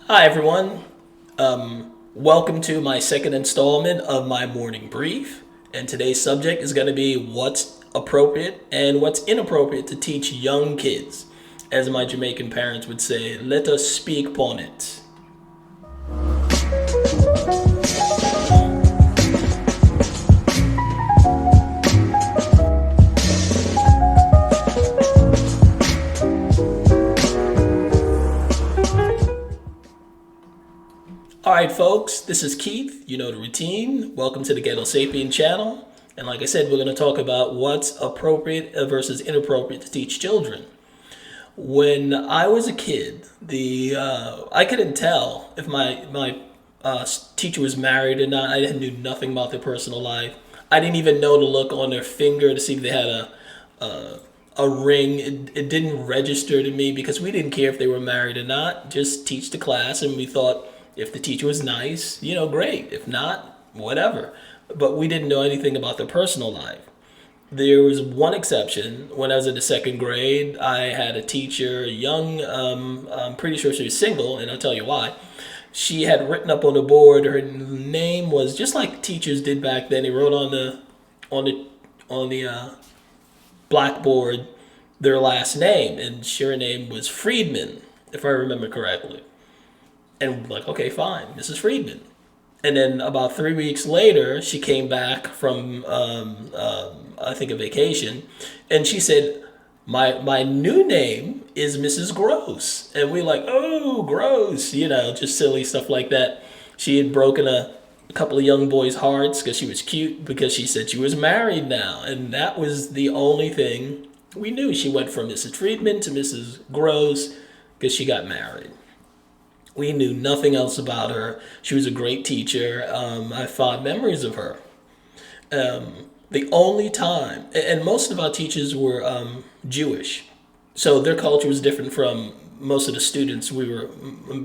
Hi, everyone. Welcome to my second installment of my morning brief. And today's subject is going to be what's appropriate and what's inappropriate to teach young kids. As my Jamaican parents would say, let us speak upon it. All right, folks, this is Keith. You know the routine. Welcome to the Ghetto Sapien channel. And like I said, we're going to talk about what's appropriate versus inappropriate to teach children. When I was a kid, the I couldn't tell if my teacher was married or not. I knew nothing about their personal life. I didn't even know to look on their finger to see if they had a, a ring. It didn't register to me because we didn't care if they were married or not. Just teach the class, and we thought if the teacher was nice, great. If not, whatever. But we didn't know anything about their personal life. There was one exception. When I was in the second grade, I had a teacher, young, I'm pretty sure she was single, and I'll tell you why. She had written up on the board, her name was just like teachers did back then. They wrote on the, on the blackboard their last name, and her name was Friedman, if I remember correctly. And like, okay, fine, Mrs. Friedman. And then about 3 weeks later, she came back from I think a vacation, and she said, "My new name is Mrs. Gross." And we like, "Oh, gross," just silly stuff like that. She had broken a couple of young boys' hearts because she was cute because she said she was married now, and that was the only thing we knew. She went from Mrs. Friedman to Mrs. Gross because she got married. We knew nothing else about her. She was a great teacher. I have fond memories of her. The only time, and most of our teachers were Jewish, so their culture was different from most of the students. We were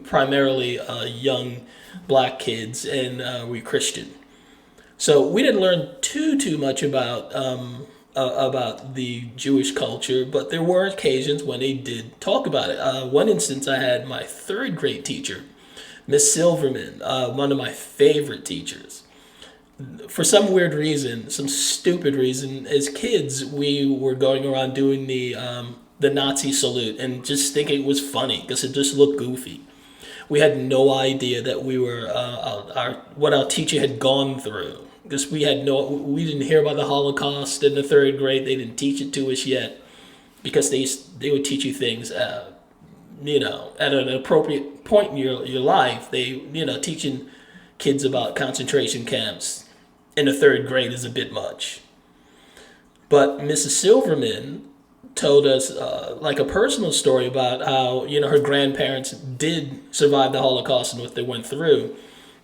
primarily young black kids, and we Christian. So we didn't learn too much about the Jewish culture, but there were occasions when they did talk about it. One instance, I had my third grade teacher, Miss Silverman, one of my favorite teachers. For some weird reason, some stupid reason, as kids, we were going around doing the Nazi salute and just thinking it was funny because it just looked goofy. We had no idea that we were what our teacher had gone through because we didn't hear about the Holocaust in the third grade. They didn't teach it to us yet because they would teach you things at an appropriate point in your life. They teaching kids about concentration camps in the third grade is a bit much. But Mrs. Silverman told us like a personal story about how her grandparents did survive the Holocaust and what they went through,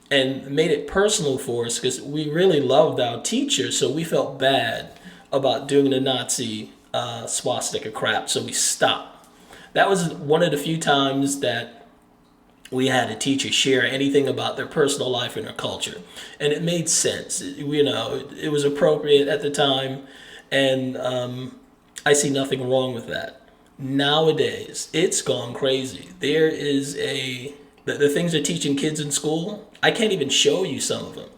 and made it personal for us because we really loved our teacher, so we felt bad about doing the Nazi swastika crap, so we stopped. That was one of the few times that we had a teacher share anything about their personal life and their culture, and it made sense. It was appropriate at the time, and I see nothing wrong with that. Nowadays, it's gone crazy. There is the things they're teaching kids in school. I can't even show you some of them.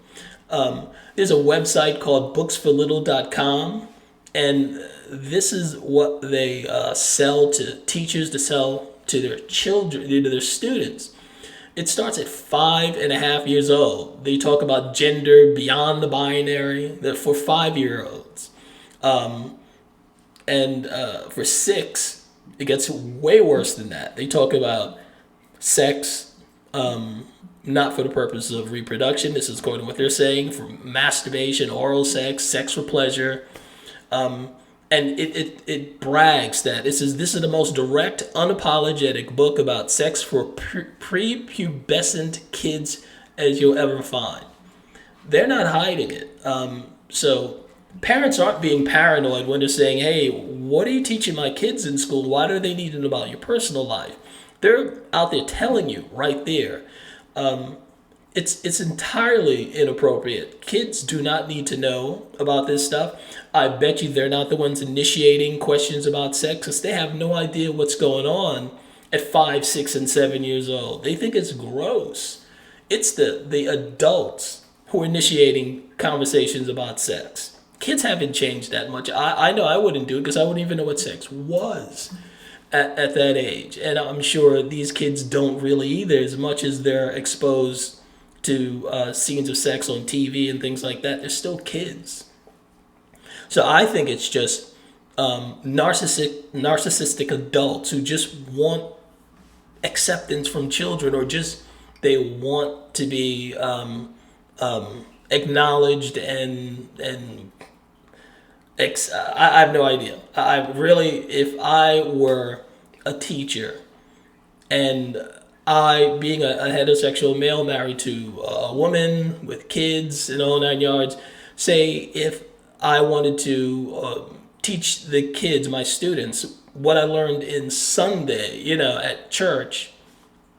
There's a website called booksforlittle.com, and this is what they sell to teachers to sell to their children, to their students. It starts at 5.5 years old. They talk about gender beyond the binary for 5-year-olds. And for 6, it gets way worse than that. They talk about sex, not for the purpose of reproduction. This is according to what they're saying, for masturbation, oral sex, sex for pleasure. And it brags that this is the most direct, unapologetic book about sex for prepubescent kids as you'll ever find. They're not hiding it. So parents aren't being paranoid when they're saying, "Hey, what are you teaching my kids in school? Why do they need to know about your personal life?" They're out there telling you right there. It's entirely inappropriate. Kids do not need to know about this stuff. I bet you they're not the ones initiating questions about sex because they have no idea what's going on at 5, 6, and 7 years old. They think it's gross. It's the adults who are initiating conversations about sex. Kids haven't changed that much. I know I wouldn't do it because I wouldn't even know what sex was at that age. And I'm sure these kids don't really either, as much as they're exposed to scenes of sex on TV and things like that. They're still kids. So I think it's just narcissistic adults who just want acceptance from children, or just they want to be acknowledged and I have no idea. I really, if I were a teacher and I, being a heterosexual male married to a woman with kids and all 9 yards, say if I wanted to teach the kids, my students, what I learned in Sunday, at church,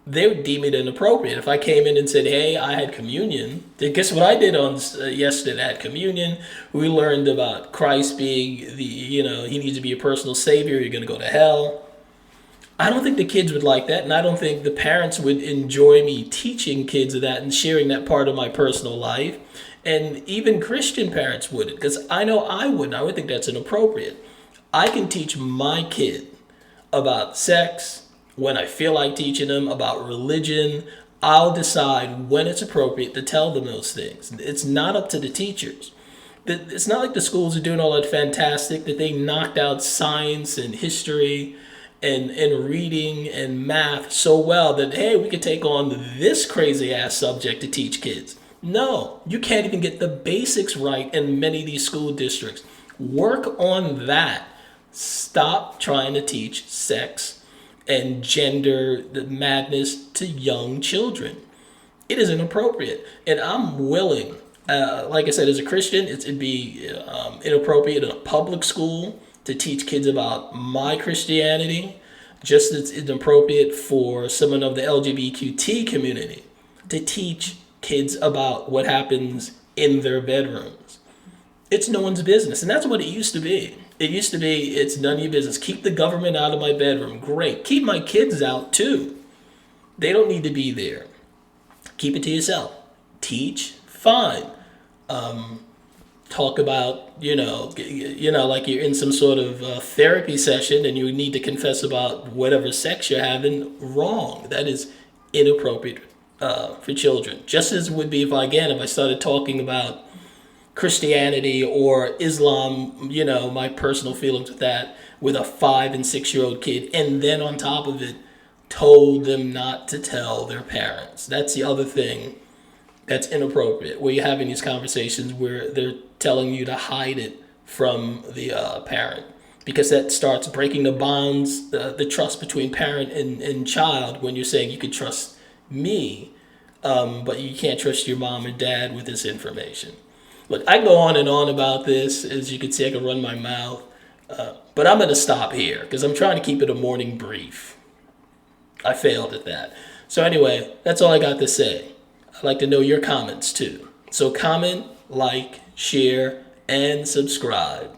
they would deem it inappropriate. If I came in and said, hey, I had communion, then guess what I did on yesterday? I had communion. We learned about Christ being he needs to be a personal savior. You're going to go to hell. I don't think the kids would like that, and I don't think the parents would enjoy me teaching kids that and sharing that part of my personal life. And even Christian parents wouldn't, because I know I wouldn't. I would think that's inappropriate. I can teach my kid about sex when I feel like teaching them, about religion. I'll decide when it's appropriate to tell them those things. It's not up to the teachers. It's not like the schools are doing all that fantastic, that they knocked out science and history and reading and math so well that, hey, we could take on this crazy ass subject to teach kids. No, you can't even get the basics right in many of these school districts. Work on that. Stop trying to teach sex and gender, the madness, to young children. It is inappropriate. And I'm willing, like I said, as a Christian, it'd be inappropriate in a public school to teach kids about my Christianity, just as it's inappropriate for someone of the LGBTQ community to teach kids about what happens in their bedrooms. It's no one's business. And that's what it used to be. It used to be, it's none of your business. Keep the government out of my bedroom. Great. Keep my kids out too. They don't need to be there. Keep it to yourself. Teach, fine. Talk about, like you're in some sort of therapy session and you need to confess about whatever sex you're having. Wrong. That is inappropriate for children. Just as it would be if I started talking about Christianity or Islam, my personal feelings with that, with a 5 and 6 year old kid, and then on top of it, told them not to tell their parents. That's the other thing that's inappropriate, where you're having these conversations where they're telling you to hide it from the parent, because that starts breaking the bonds, the trust between parent and child, when you're saying you could trust me, but you can't trust your mom or dad with this information. Look, I go on and on about this. As you can see, I can run my mouth. But I'm going to stop here because I'm trying to keep it a morning brief. I failed at that. So anyway, that's all I got to say. I'd like to know your comments too. So comment, like, share, and subscribe.